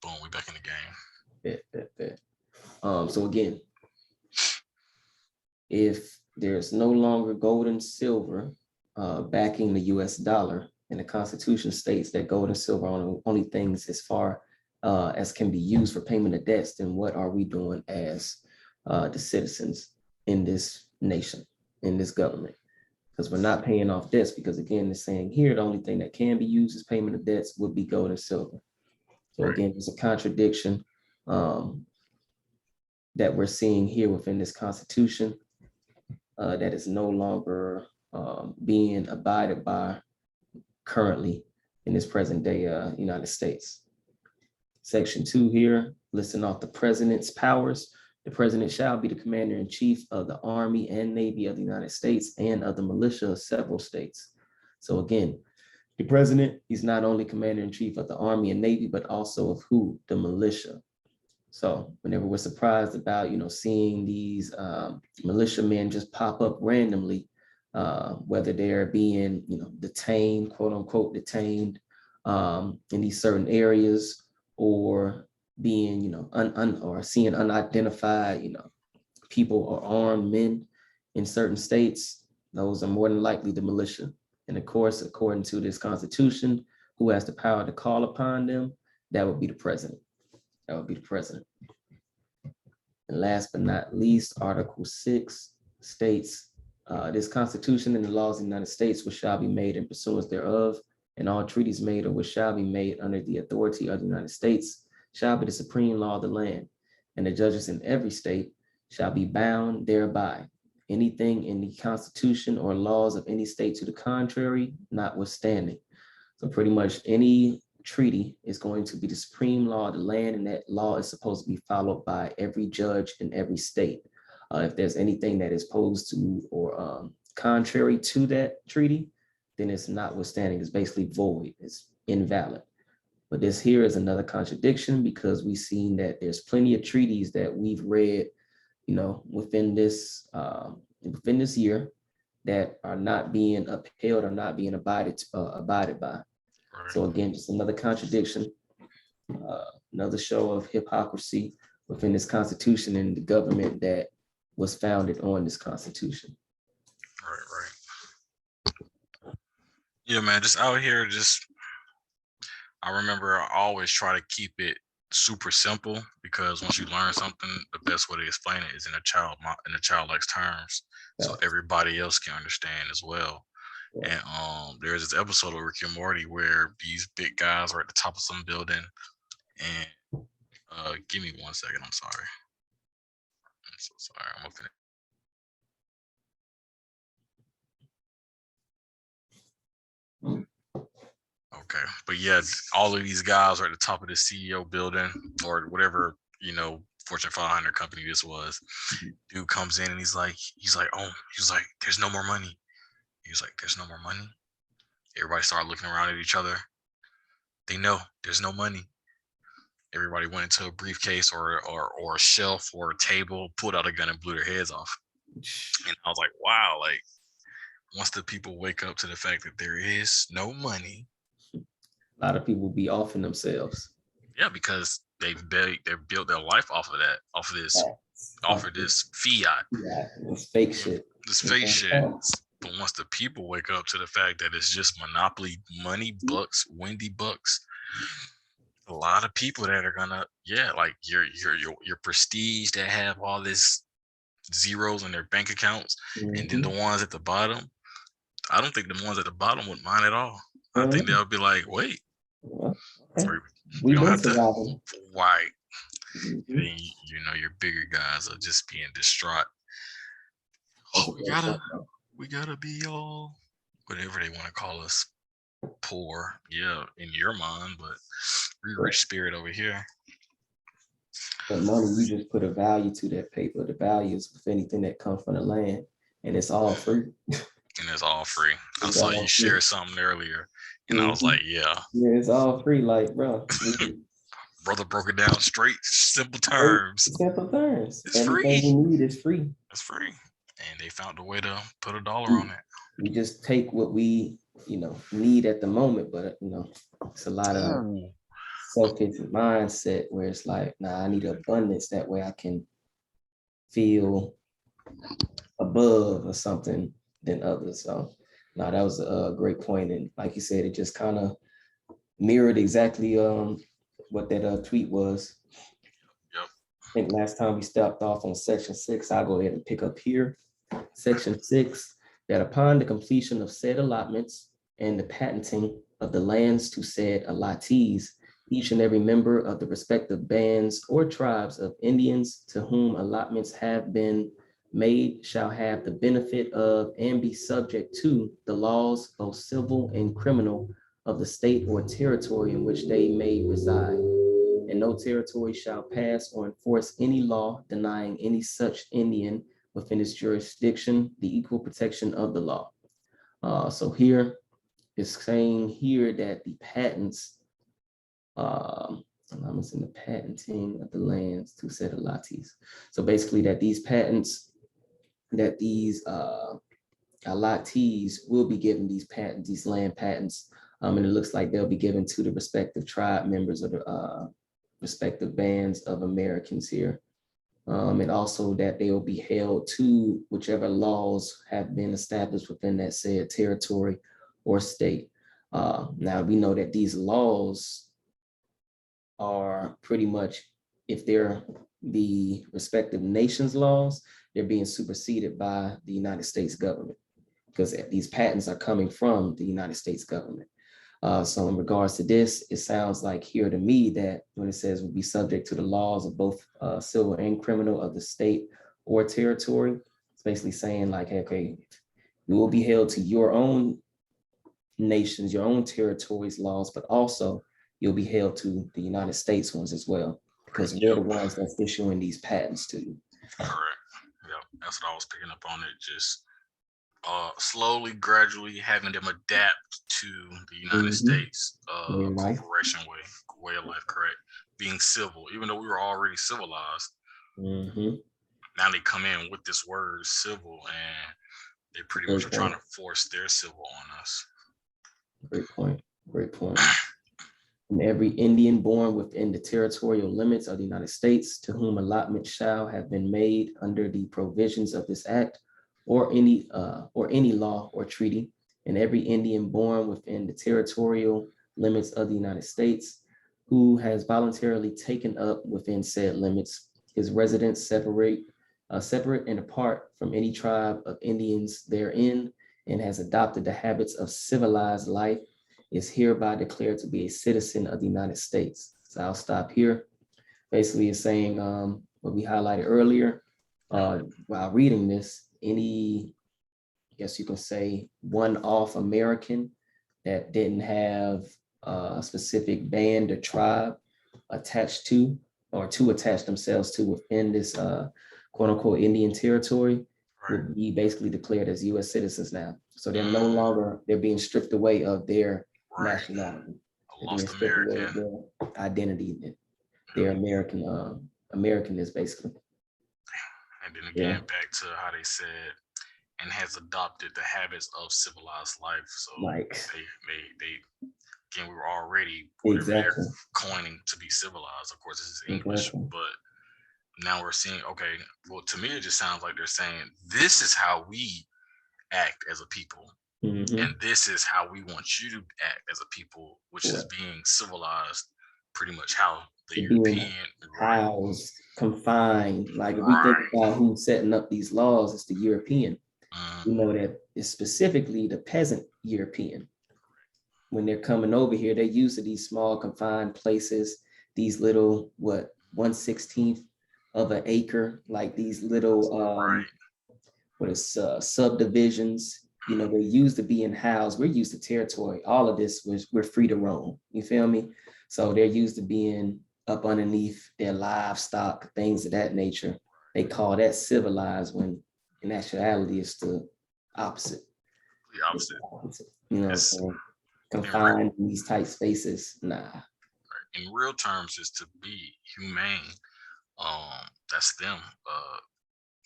Boom, we back in the game. Bet. So again, if there's no longer gold and silver backing the US dollar, and the Constitution states that gold and silver are only things as far as can be used for payment of debts, then what are we doing as the citizens in this nation, in this government? Because we're not paying off debts, because again, it's saying here, the only thing that can be used as payment of debts would be gold and silver. So again, it's a contradiction that we're seeing here within this Constitution that is no longer being abided by currently in this present day United States. Section 2 here, listing off the president's powers. The president shall be the commander-in-chief of the Army and Navy of the United States and of the militia of several states. So again, the president, he's not only commander-in-chief of the Army and Navy, but also of who? The militia. So whenever we're surprised about, seeing these militiamen just pop up randomly, whether they're being, detained, quote unquote, detained in these certain areas, or being, or seeing unidentified, people or armed men in certain states, those are more than likely the militia. And of course, according to this Constitution, who has the power to call upon them? That would be the president. That would be the president. And last but not least, Article 6 states, this Constitution and the laws of the United States which shall be made in pursuance thereof, and all treaties made or which shall be made under the authority of the United States shall be the supreme law of the land, and the judges in every state shall be bound thereby. Anything in the Constitution or laws of any state to the contrary, notwithstanding. So pretty much any treaty is going to be the supreme law of the land, and that law is supposed to be followed by every judge in every state. If there's anything that is opposed to or contrary to that treaty, then it's notwithstanding, it's basically void, it's invalid. But this here is another contradiction, because we've seen that there's plenty of treaties that we've read, within this year that are not being upheld or not being abided by. So again, just another contradiction, another show of hypocrisy within this Constitution and the government that was founded on this Constitution. Right. Yeah, man, just out here, I remember I always try to keep it super simple, because once you learn something, the best way to explain it is in a childlike terms, so everybody else can understand as well. And there's this episode of Rick and Morty where these big guys are at the top of some building, and give me 1 second. I'm sorry. I'm so sorry. I'm opening. Okay, but yeah, all of these guys are at the top of the CEO building or whatever, Fortune 500 company this was. Dude comes in and he's like, there's no more money. He was like, there's no more money. Everybody started looking around at each other. They know there's no money. Everybody went into a briefcase or a shelf or a table, pulled out a gun and blew their heads off. And I was like, wow, like once the people wake up to the fact that there is no money, a lot of people be offing themselves. Yeah, because they built their life off of that, off of this fiat. Yeah, it's fake shit. This fake shit. But once the people wake up to the fact that it's just monopoly money, bucks, windy bucks, a lot of people that are gonna, like your prestige that have all this zeros in their bank accounts, and then the ones at the bottom, I don't think the ones at the bottom would mind at all. I think they'll be like, wait, we don't have to, right? Then, your bigger guys are just being distraught. Oh, we gotta be all whatever they want to call us, poor, in your mind, but we're rich spirit over here. But money, you just put a value to that paper. The value is with anything that comes from the land, and it's all free. And it's all free. I saw you share something earlier, and I was like, yeah, it's all free. Like, bro, brother broke it down straight, simple terms. It's Everything free. we need is free. It's free. And they found a way to put $1 on it. We just take what we, need at the moment, but It's a lot of Ooh, selfish mindset where it's like, nah, I need abundance. That way I can feel above or something than others. So no, that was a great point. And like you said, it just kind of mirrored exactly what that tweet was. yep. I think last time we stopped off on section 6, I'll go ahead and pick up here. Section 6, that upon the completion of said allotments and the patenting of the lands to said allottees, each and every member of the respective bands or tribes of Indians to whom allotments have been made shall have the benefit of and be subject to the laws, both civil and criminal, of the state or territory in which they may reside. And no territory shall pass or enforce any law denying any such Indian within its jurisdiction the equal protection of the law. So here it's saying here that the patents, allotments in the patenting of the lands to said allottees. So basically that these patents, that these allottees will be given these patents, these land patents, and it looks like they'll be given to the respective tribe members of the respective bands of Americans here. And also that they will be held to whichever laws have been established within that said territory or state. Now we know that these laws are pretty much, if they're the respective nations' laws, they're being superseded by the United States government, because these patents are coming from the United States government. So in regards to this, it sounds like here to me that when it says will be subject to the laws of both civil and criminal of the state or territory, it's basically saying like, hey, okay, you will be held to your own nations, your own territories laws, but also you'll be held to the United States ones as well, because we're the ones that's issuing these patents to you. Correct. Yep. That's what I was picking up on it. Just slowly, gradually having them adapt to the United States corporation way of life, correct? Being civil, even though we were already civilized. Now they come in with this word civil, and they pretty much are trying to force their civil on us. Great point. Great point. And every Indian born within the territorial limits of the United States to whom allotment shall have been made under the provisions of this act or any law or treaty, and every Indian born within the territorial limits of the United States who has voluntarily taken up within said limits his residence separate and apart from any tribe of Indians therein, and has adopted the habits of civilized life, is hereby declared to be a citizen of the United States. So I'll stop here. Basically, it's saying what we highlighted earlier. While reading this, any, I guess you can say, one-off American that didn't have a specific band or tribe attached to, or to attach themselves to within this quote unquote Indian territory, would be basically declared as US citizens now. So they're no longer, they're being stripped away of their nationality. They're being stripped away of their identity, their American is basically. And then again, back to how they said, and has adopted the habits of civilized life. So like they again, we were already exactly coining to be civilized. Of course, this is English, but now we're seeing, okay, well, to me, it just sounds like they're saying this is how we act as a people. And this is how we want you to act as a people, which is being civilized, pretty much how the European housed, confined. Like if we think about who's setting up these laws, it's the European. We know that it's specifically the peasant European. When they're coming over here, they're used to these small confined places, these little, 1/16 of an acre, like these little subdivisions. You know, they're used to being housed. We're used to territory. All of this we're free to roam. You feel me? So they're used to being up underneath their livestock, things of that nature. They call that civilized, when in actuality it's the opposite. The opposite. You know, so confined in these tight spaces, nah. In real terms, is to be humane. That's them.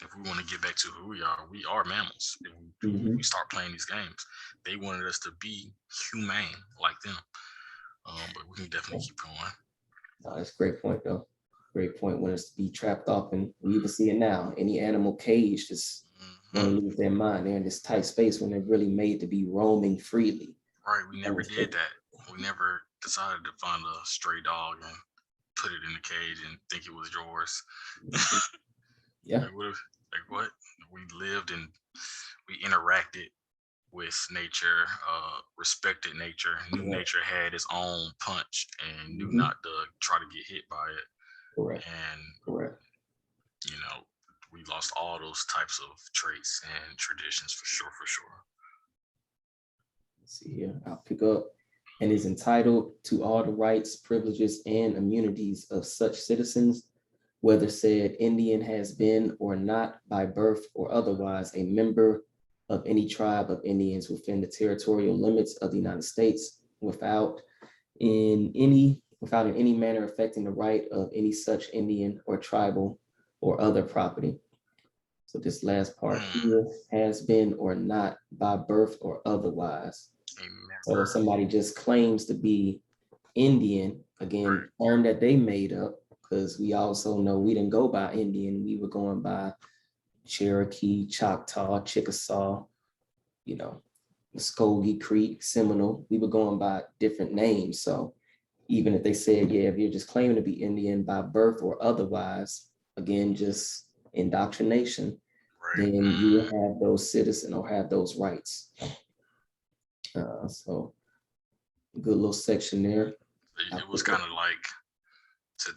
If we want to get back to who we are mammals. If we start playing these games, they wanted us to be humane like them. can definitely keep going. No, that's a great point, though. Great point. When it's to be trapped off, and we even see it now. Any animal cage just want to lose their mind. They're in this tight space when they're really made to be roaming freely. Right, we never did that. We never decided to find a stray dog and put it in the cage and think it was yours. Yeah. Like what? We lived and we interacted with nature, respected nature, knew nature had its own punch and knew not to try to get hit by it. Correct. And correct. You know, we lost all those types of traits and traditions for sure, for sure. Let's see here. I'll pick up. And is entitled to all the rights, privileges, and immunities of such citizens, whether said Indian has been or not by birth or otherwise a member of any tribe of Indians within the territorial limits of the United States, without in any manner affecting the right of any such Indian or tribal or other property. So this last part here, has been or not by birth or otherwise. So if somebody just claims to be Indian, again, term that they made up, because we also know we didn't go by Indian, we were going by Cherokee, Choctaw, Chickasaw, Muskogee Creek, Seminole. We were going by different names. So even if they said, yeah, if you're just claiming to be Indian by birth or otherwise, again, just indoctrination, then you will have those citizens or have those rights. So good little section there. It was kind of like, to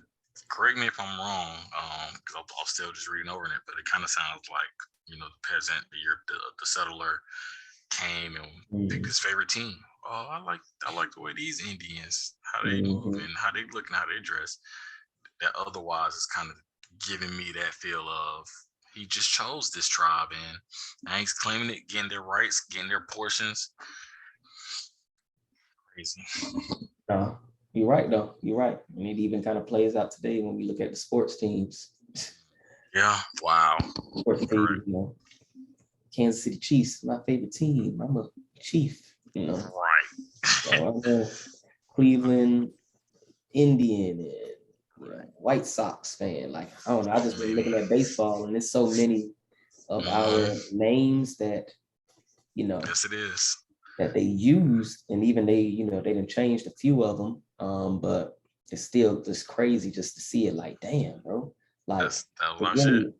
correct me if I'm wrong, because I'll still just reading over it, but it kind of sounds like, the peasant, the settler came and picked his favorite team. Oh, I like the way these Indians, how they move and how they look and how they dress. That otherwise is kind of giving me that feel of, he just chose this tribe and now he's claiming it, getting their rights, getting their portions. Crazy. You're right, though. You're right. And it even kind of plays out today when we look at the sports teams. Yeah. Wow. Sports teams, Kansas City Chiefs, my favorite team. I'm a Chief, Right. So I'm a Cleveland Indian and White Sox fan. Like, I don't know. I just been looking at baseball and there's so many of our names that, Yes, it is. That they used, and even they didn't change a few of them. But it's still just crazy just to see it. Like, damn, bro. Like, that was really shit.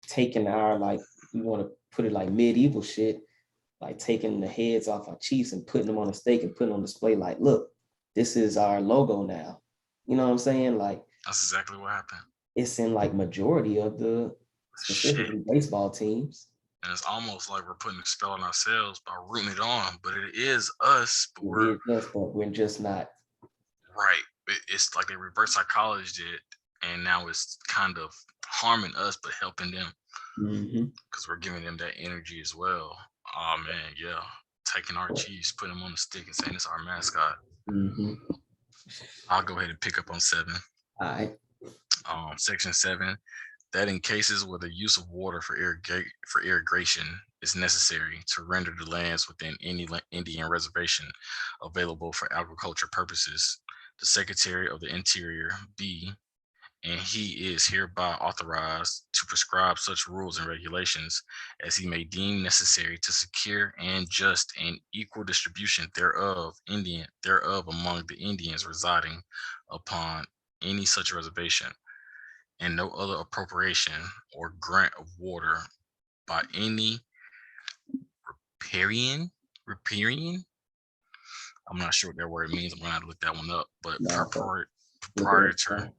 Taking our, like, you want to put it like medieval shit, like taking the heads off our chiefs and putting them on a stake and putting on display. Like, look, this is our logo now. You know what I'm saying? Like, that's exactly what happened. It's in like majority of the specifically baseball teams. And it's almost like we're putting a spell on ourselves by rooting it on, but it is us, but we're just not. Right. It's like they reverse psychology it, and now it's kind of harming us, but helping them. Because we're giving them that energy as well. Oh man, yeah. Taking our Chiefs, putting them on the stick and saying it's our mascot. I'll go ahead and pick up on 7. All right. Section 7, that in cases where the use of water for irrigation is necessary to render the lands within any Indian reservation available for agriculture purposes, the Secretary of the Interior be, and he is hereby authorized to prescribe such rules and regulations as he may deem necessary to secure and just and equal distribution thereof among the Indians residing upon any such reservation, and no other appropriation or grant of water by any riparian. I'm not sure what that word means. I'm gonna have to look that one up. But proprietor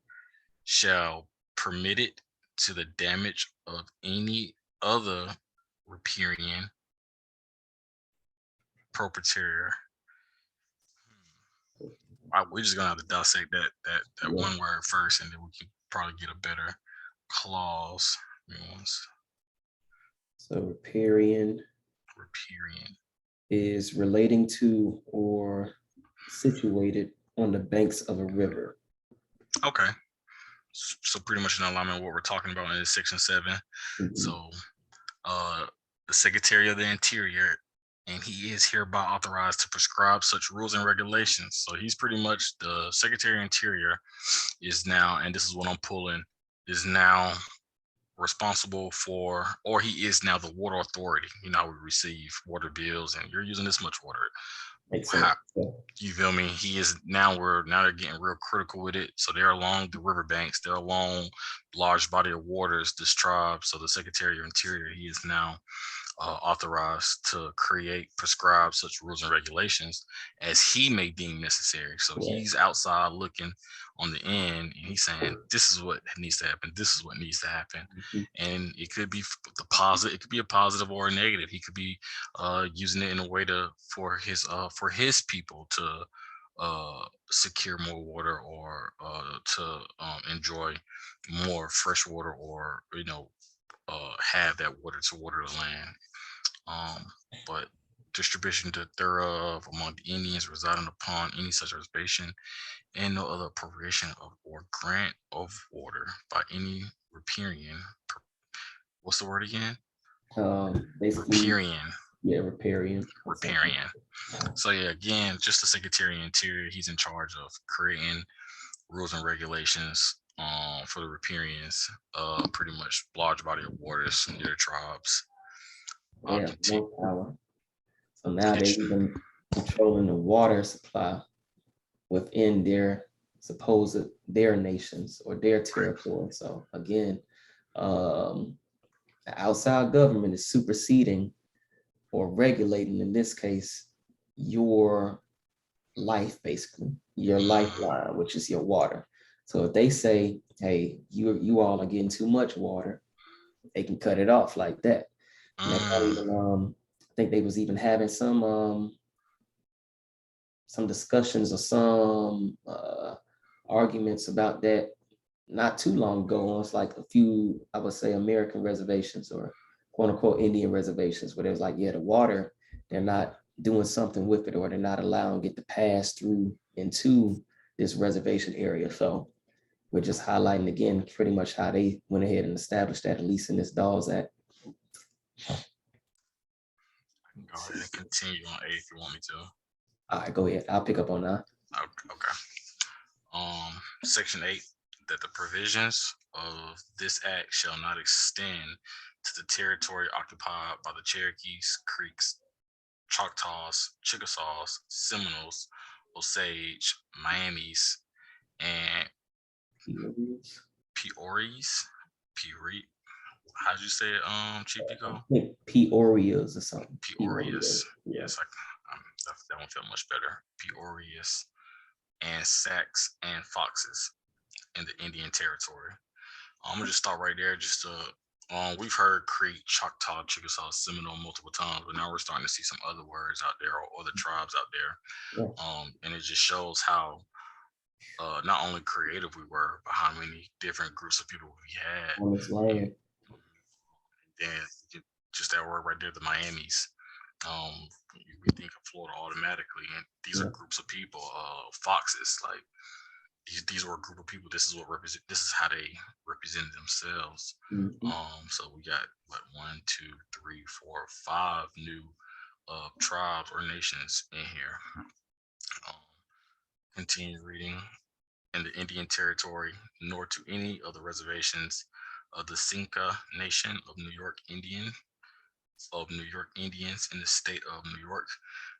shall permit it to the damage of any other riparian proprietor. We're just gonna have to dissect that one word first, and then we can probably get a better clause. So riparian is relating to or situated on the banks of a river. Okay. So pretty much in alignment with what we're talking about in section 7. So the Secretary of the Interior and he is hereby authorized to prescribe such rules and regulations. So he's pretty much the Secretary of Interior is now, and this is what I'm pulling, is now responsible for, or he is now the water authority. You know, we receive water bills and you're using this much water. Makes How, sense. Yeah. you feel me? He is now, they're getting real critical with it. So they're along the riverbanks, they're along large body of waters, this tribe. So the Secretary of Interior, he is now authorized to create, prescribe such rules and regulations as he may deem necessary. So Right. he's outside looking on the end, and he's saying, "This is what needs to happen. This is what needs to happen." Mhm. And it could be the positive. It could be a positive or a negative. He could be using it in a way for his people to secure more water, or to enjoy more fresh water, or have that water to water the land. But distribution thereof among the Indians residing upon any such reservation, and no other appropriation of or grant of water by any riparian. What's the word again? Basically, Riparian. yeah, riparian. Riparian. So yeah, again, just the Secretary of Interior, he's in charge of creating rules and regulations for the riparians, pretty much large body of waters near the tribes. Yeah, Continue. more power. So now they're even controlling the water supply within their nations or their territory. So again, the outside government is superseding or regulating, in this case, your life, basically, your lifeline, which is your water. So if they say, hey, you all are getting too much water, they can cut it off like that. And that's not even, I think they was even having some discussions or some arguments about that not too long ago. It's like a few, I would say, American reservations or quote unquote Indian reservations, where it was like, yeah, the water, they're not doing something with it, or they're not allowing it to pass through into this reservation area. So we're just highlighting again pretty much how they went ahead and established that, at least in this Dawes Act. Go ahead and continue on 8 if you want me to. All right, go ahead. I'll pick up on that. Okay. Section 8, that the provisions of this act shall not extend to the territory occupied by the Cherokees, Creeks, Choctaws, Chickasaws, Seminoles, Osage, Miamis, and Peories. Peori. How'd you say it, Chief Pico? I think Peorias or something. Peorius. Yeah. Yes, that one felt much better. Peorius, and Sacs and Foxes in the Indian Territory. I'm gonna just start right there. Just we've heard Creek, Choctaw, Chickasaw, Seminole multiple times, but now we're starting to see some other words out there, or other tribes out there. Yeah. And it just shows how not only creative we were, but how many different groups of people we had. On this land. And then just that word right there, the Miamis. We think of Florida automatically, and these are groups of people. Foxes, like these were a group of people. This is how they represented themselves. So we got what, 1, 2, 3, 4, 5 new tribes or nations in here. Continue reading. In the Indian Territory, nor to any of the reservations of the Cinca Nation of New York Indians in the state of New York,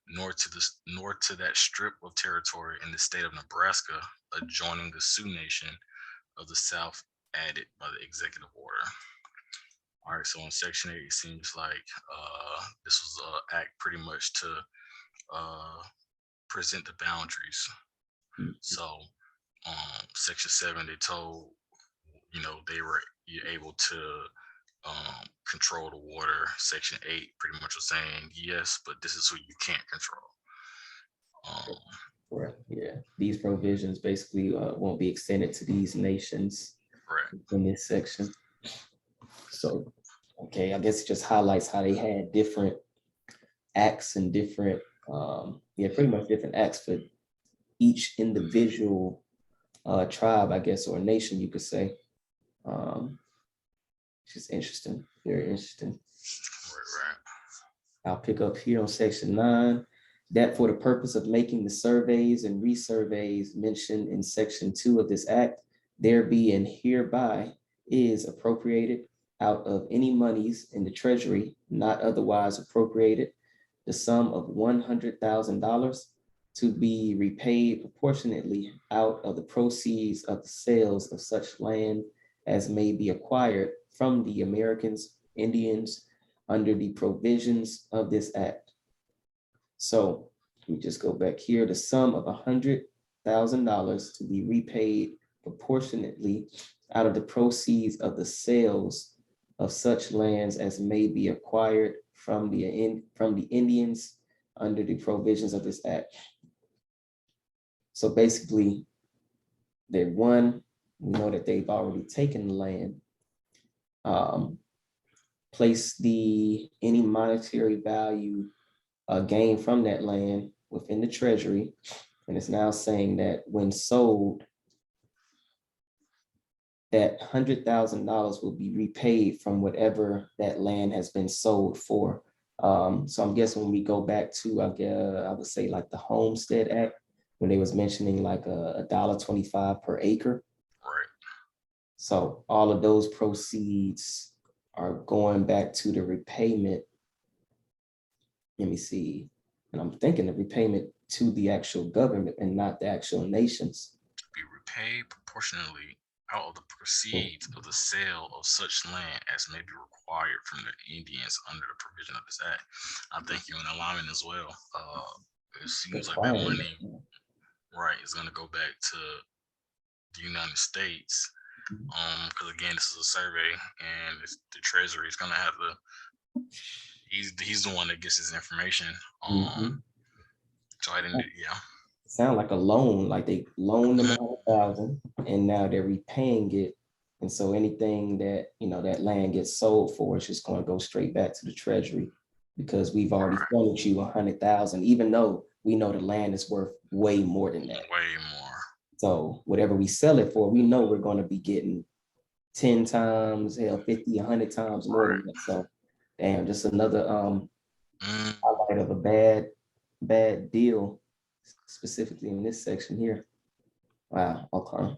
nor to that strip of territory in the state of Nebraska adjoining the Sioux Nation of the South, added by the executive order. All right, so in Section 8, it seems like this was an act pretty much to present the boundaries. So Section 7, they told, they were able to control the water. Section 8 pretty much was saying, yes, but this is who you can't control. Right. Yeah. These provisions basically won't be extended to these nations in this section. So, okay, I guess it just highlights how they had different acts and different, pretty much different acts for each individual tribe, I guess, or nation, you could say. It's just interesting, very interesting. Right. I'll pick up here on section 9, that for the purpose of making the surveys and resurveys mentioned in section 2 of this act, there be and hereby is appropriated out of any monies in the treasury not otherwise appropriated, the sum of $100,000 to be repaid proportionately out of the proceeds of the sales of such land as may be acquired from the Americans, Indians, under the provisions of this act. So we just go back here, the sum of $100,000 to be repaid proportionately out of the proceeds of the sales of such lands as may be acquired from the Indians under the provisions of this act. So basically, we know that they've already taken the land, place any monetary value gained from that land within the treasury. And it's now saying that when sold, that $100,000 will be repaid from whatever that land has been sold for. So I'm guessing when we go back to, I would say like the Homestead Act, when they was mentioning like $1.25 per acre. Right. So all of those proceeds are going back to the repayment. Let me see. And I'm thinking the repayment to the actual government and not the actual nations. To be repaid proportionally out of the proceeds of the sale of such land as may be required from the Indians under the provision of this act. I think you're in alignment as well. It seems like that money, right, is going to go back to the United States. Because again, this is a survey, and the Treasury is going to have to. He's the one that gets his information. So I didn't. Yeah. Sound like a loan, like they loaned them $100,000 and now they're repaying it. And so anything that, that land gets sold for, it's just going to go straight back to the treasury because we've already funded you $100,000, even though we know the land is worth way more than that. Way more. So whatever we sell it for, we know we're going to be getting 10 times, 50, 100 times more than that. So damn, just another highlight of a bad deal, specifically in this section here. Wow, okay.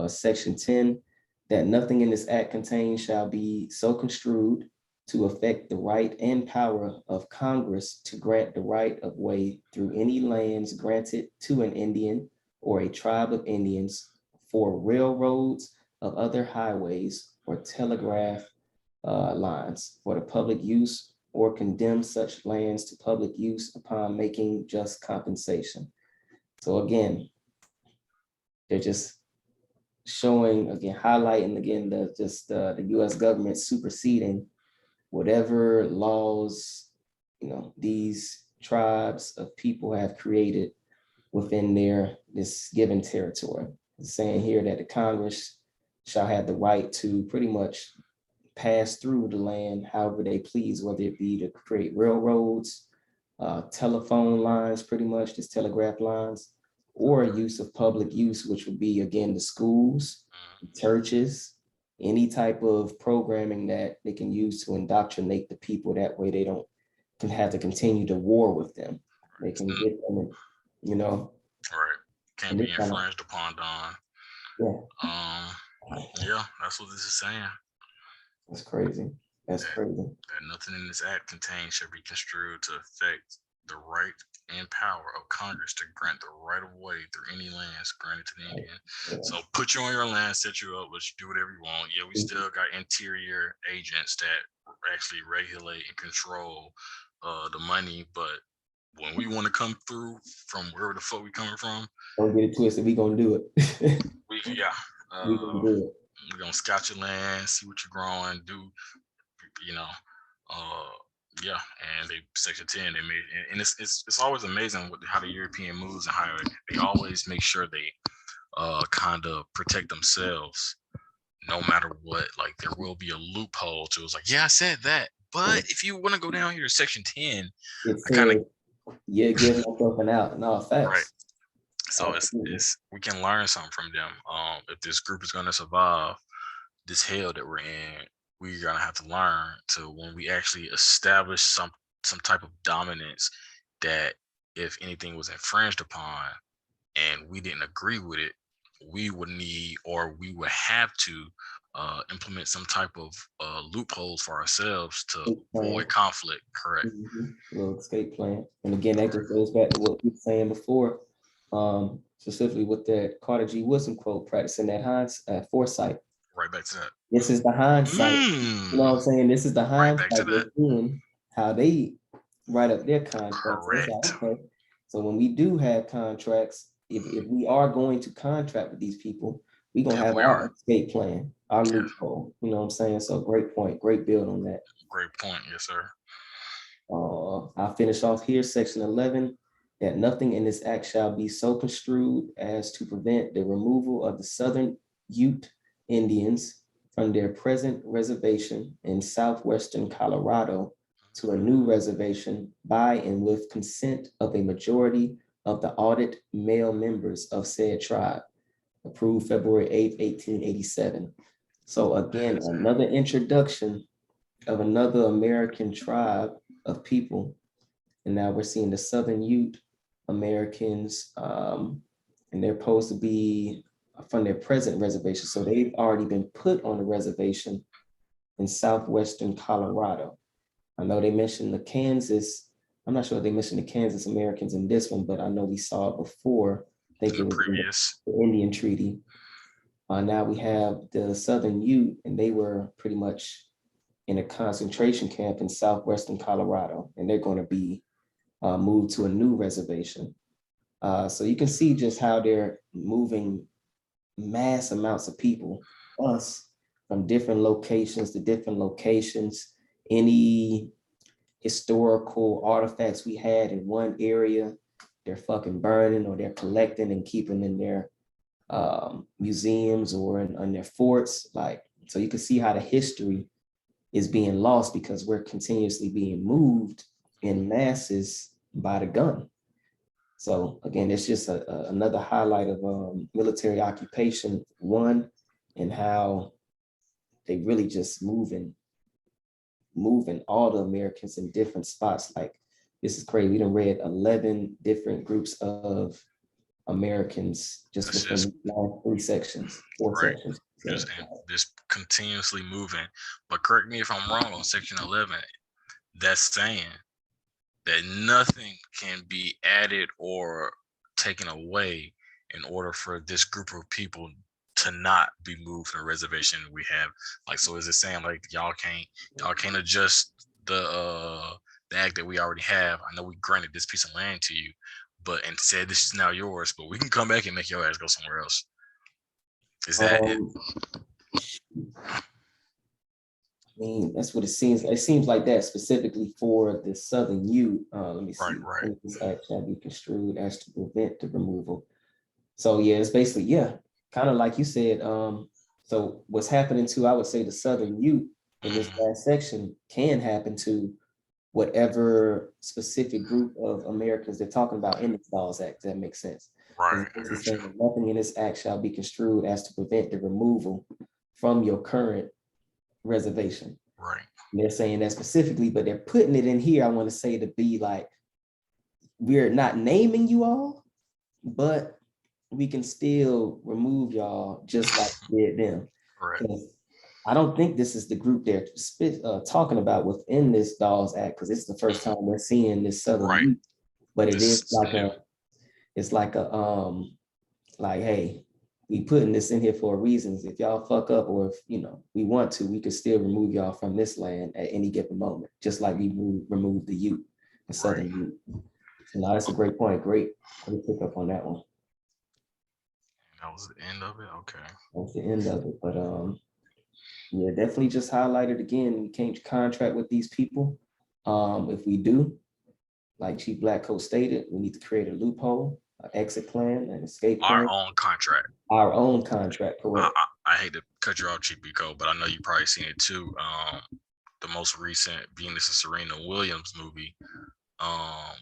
Section 10, that nothing in this act contained shall be so construed to affect the right and power of Congress to grant the right of way through any lands granted to an Indian or a tribe of Indians for railroads of other highways or telegraph lines for the public use, or condemn such lands to public use upon making just compensation. So again, they're just showing, again, highlighting again the U.S. government superseding whatever laws these tribes of people have created within this given territory. It's saying here that the Congress shall have the right to pretty much pass through the land however they please, whether it be to create railroads, telephone lines, pretty much just telegraph lines, or use of public use, which would be, again, the schools, churches, any type of programming that they can use to indoctrinate the people. That way they don't have to continue to war with them. They can get them, Right. Can't be infringed upon, Don. Yeah, that's what this is saying. That's crazy. That's crazy. That nothing in this act contained shall be construed to affect the right and power of Congress to grant the right of way through any lands granted to the Indian. So put you on your land, set you up, let you do whatever you want. Yeah, we still got interior agents that actually regulate and control the money, but when we want to come through from wherever the fuck we coming from, don't get it twisted. We gonna do it. we gonna do it. We're gonna scout your land, see what you're growing, do yeah, and they section 10 they made, and it's always amazing how the European moves and how they always make sure they kind of protect themselves no matter what. Like there will be a loophole to it's like, yeah, I said that, but if you want to go down here to section 10, I kind of give myself an out. No, facts. Right. So it's we can learn something from them. If this group is going to survive this hell that we're in, we're gonna have to learn to, when we actually establish some type of dominance, that if anything was infringed upon and we didn't agree with it, we would need, or we would have to implement some type of loopholes for ourselves to avoid conflict. Correct. Little escape plan. And again, that just goes back to what we were saying before, specifically with that Carter G. Woodson quote, practicing that foresight. Right back to that. This is the hindsight. You know what I'm saying? This is the Right back to hindsight that. within how they write up their contracts. It's Correct. like, okay, so when we do have contracts, if we are going to contract with these people, we're gonna have our escape plan, our loophole. You know what I'm saying? So great point, great build on that. Great point, yes, sir. I'll finish off here, section 11, that nothing in this act shall be so construed as to prevent the removal of the Southern Ute Indians from their present reservation in southwestern Colorado to a new reservation by and with consent of a majority of the audit male members of said tribe, approved February 8th, 1887. So again, another introduction of another American tribe of people. And now we're seeing the Southern Ute Americans, and they're supposed to be from their present reservation. So they've already been put on a reservation in southwestern Colorado. I know they mentioned the Kansas. I'm not sure if they mentioned the Kansas Americans in this one, but I know we saw it before. I think it was previous. The Indian Treaty. Now we have the Southern Ute, and they were pretty much in a concentration camp in southwestern Colorado, and they're going to be moved to a new reservation. So you can see just how they're moving mass amounts of people, us, from different locations to different locations. Any historical artifacts we had in one area, they're fucking burning, or they're collecting and keeping in their museums or in their forts. Like, so you can see how the history is being lost because we're continuously being moved in masses by the gun. So again, it's just another highlight of military occupation, one, and how they really just moving all the Americans in different spots. Like, this is crazy. We done read 11 different groups of Americans just within 3 sections, 4 sections. Just continuously moving. But correct me if I'm wrong on section 11. That's saying that nothing can be added or taken away in order for this group of people to not be moved from the reservation we have. Like, so is it saying like y'all can't adjust the act that we already have? I know we granted this piece of land to you, but and said this is now yours, but we can come back and make your ass go somewhere else. Is that it? I mean, that's what it seems. It seems like that specifically for the Southern Ute. Let me see. Right. This act shall be construed as to prevent the removal. So yeah, it's basically, yeah, kind of like you said. So what's happening to, I would say, the Southern Ute in this last section can happen to whatever specific group of Americans they're talking about in the Dawes Act. That makes sense. Right. Nothing in this act shall be construed as to prevent the removal from your current reservation. Right. And they're saying that specifically, but they're putting it in here, I want to say, to be like, we're not naming you all, but we can still remove y'all just like we did them. Right. I don't think this is the group they're talking about within this Dawes Act, because it's the first time we're seeing this Southern Youth. But it is like like, hey, we putting this in here for reasons. If y'all fuck up, or if we want to, we could still remove y'all from this land at any given moment, just like we remove the Ute, the Southern Ute. So now that's a great point. Great pick up on that one. That was the end of it. Okay. That was the end of it. But yeah, definitely just highlighted again. We can't contract with these people. If we do, like Chief Blackcoat stated, we need to create a loophole, an exit plan, an escape plan. Our own contract. Our own contract, correct. I hate to cut you off, Chief Bico, but I know you probably seen it too. The most recent Venus and Serena Williams movie,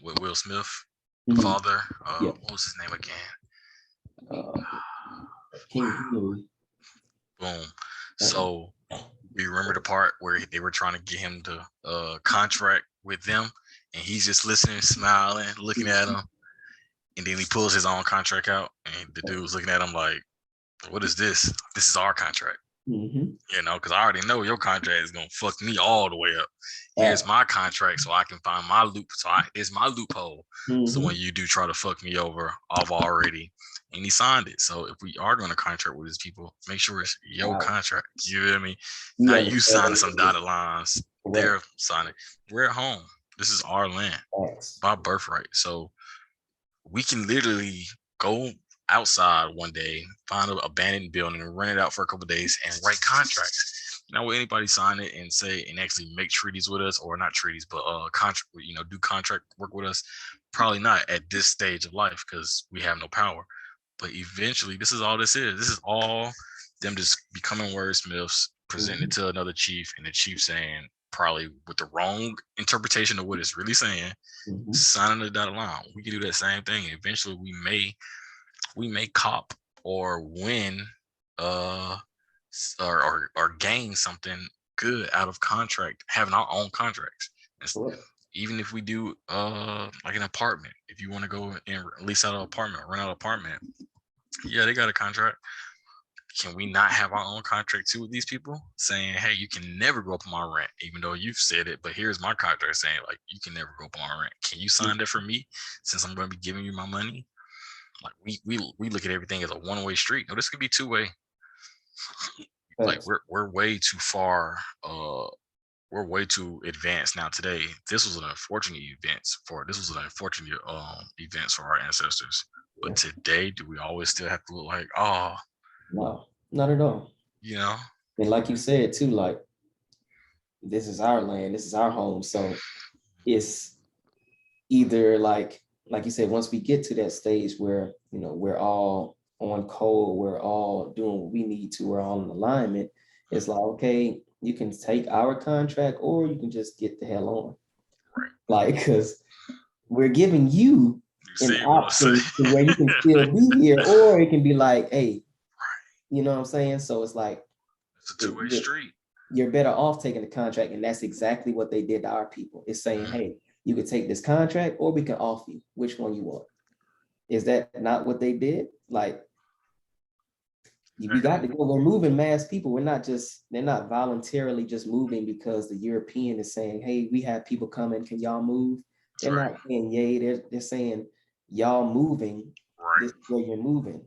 with Will Smith, the father. What was his name again? King. Boom. So You remember the part where they were trying to get him to contract with them, and he's just listening, smiling, looking at him, and then he pulls his own contract out, and the dude was looking at him like, "What is this? This is our contract." Mm-hmm. You know, because I already know your contract is gonna fuck me all the way up. Here's my contract, so I can find my loop. It's my loophole. So when you do try to fuck me over, I've already, and he signed it. So if we are going to contract with these people, make sure it's your contract. You feel me? Not you signing some dotted lines. They're signing. We're at home. This is our land, my birthright. So we can literally go outside one day, find an abandoned building, and rent it out for a couple of days, and write contracts. Now, will anybody sign it and say and actually make treaties with us, or not treaties, but contract? You know, do contract work with us? Probably not at this stage of life because we have no power. But eventually, this is all this is. This is all them just becoming wordsmiths, presenting it to another chief, and the chief saying, probably with the wrong interpretation of what it's really saying, signing the dotted line. We can do that same thing. Eventually, we may cop or win or gain something good out of contract, having our own contracts. Even if we do like an apartment, if you want to go and lease out an apartment, rent out an apartment, yeah, they got a contract. Can we not have our own contract too with these people saying, hey, you can never go up on my rent, even though you've said it, but here's my contract saying, like, you can never go up on my rent. Can you sign that for me since I'm going to be giving you my money? Like we look at everything as a one-way street. No, this could be two-way. Like we're way too far. We're way too advanced now today. This was an unfortunate event for our ancestors. But today, do we always still have to look like, oh, no, not at all. You know, and like you said too, like this is our land, this is our home. So it's either like you said, once we get to that stage where, you know, we're all on code, we're all doing what we need to, we're all in alignment, it's like, okay, you can take our contract or you can just get the hell on. Right. Like, because we're giving you an option to where you can still be here, or it can be like, hey, you know what I'm saying? So it's like, it's a two-way street. You're better off taking the contract. And that's exactly what they did to our people. It's saying, hey, you could take this contract or we can offer you which one you want. Is that not what they did? Like, we got to go. We're moving mass people. They're not voluntarily just moving because the European is saying, hey, we have people coming. Can y'all move? They're not saying yay. They're saying y'all moving. This is where you're moving.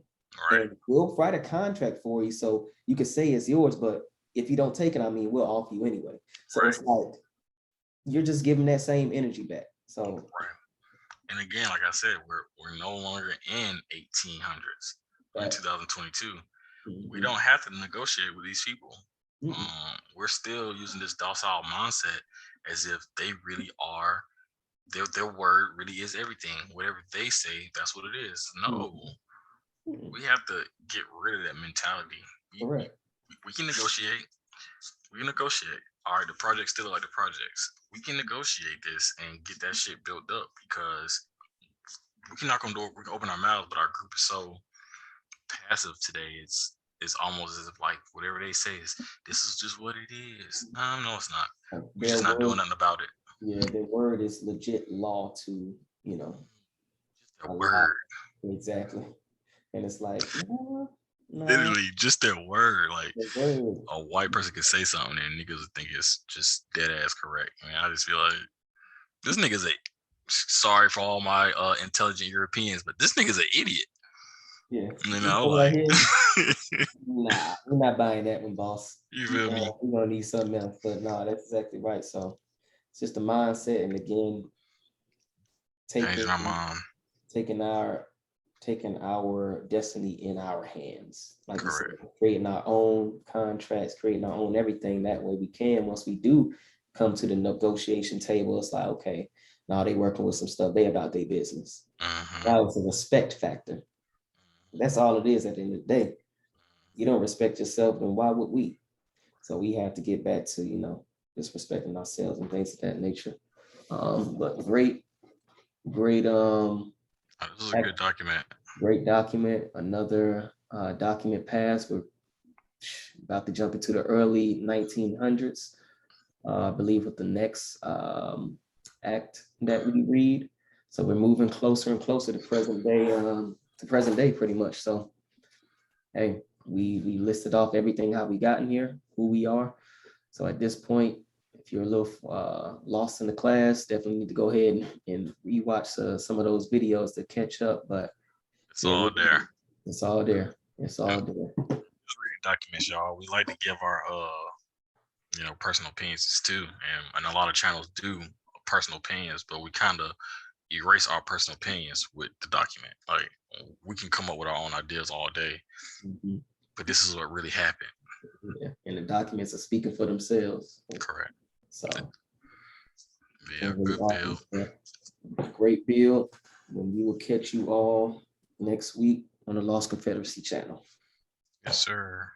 And we'll write a contract for you so you can say it's yours, but if you don't take it, I mean, we'll offer you anyway. So it's like, you're just giving that same energy back. So and again, like I said, we're no longer in 1800s. We're in 2022. We don't have to negotiate with these people. We're still using this docile mindset as if they really are, their word really is everything. Whatever they say, that's what it is. No, we have to get rid of that mentality. We can negotiate. We can negotiate. All right, the projects still like the projects. We can negotiate this and get that shit built up because we can knock on door, we can open our mouths, but our group is so passive today. It's almost as if like whatever they say is this is just what it is. No, it's not. We're just not doing nothing about it. Yeah, their word is legit law to, you know. Just their word. Exactly. And it's like, no. Literally just their word. Like a white person could say something and niggas would think it's just dead ass correct. I mean, I just feel like this nigga's sorry for all my intelligent Europeans, but this nigga's an idiot. Yeah. You know, like nah, we're not buying that one, boss. You feel me? We're gonna need something else. But no, that's exactly right. So it's just a mindset, and again, taking our destiny in our hands. Like you said, creating our own contracts, creating our own everything. That way we can, once we do come to the negotiation table, it's like, okay, now they working with some stuff, they about their business. Now it's a respect factor. That's all it is at the end of the day. You don't respect yourself, then why would we? So we have to get back to, you know, just respecting ourselves and things of that nature. But great. This is a good document. Great document. Another document passed. We're about to jump into the early 1900s, I believe, with the next act that we read. So we're moving closer and closer to present day, pretty much. So, hey, we listed off everything, how we got in here, who we are. So at this point, if you're a little lost in the class, definitely need to go ahead and rewatch some of those videos to catch up. But It's all there. It's all there. It's all there. Just reading documents, y'all. We like to give our personal opinions too, and a lot of channels do personal opinions, but we kind of erase our personal opinions with the document. Like, we can come up with our own ideas all day, but this is what really happened. Yeah, and the documents are speaking for themselves. Correct. So, yeah, good bill. Great bill. And we will catch you all next week on the Lost Confederacy channel. Yes, sir.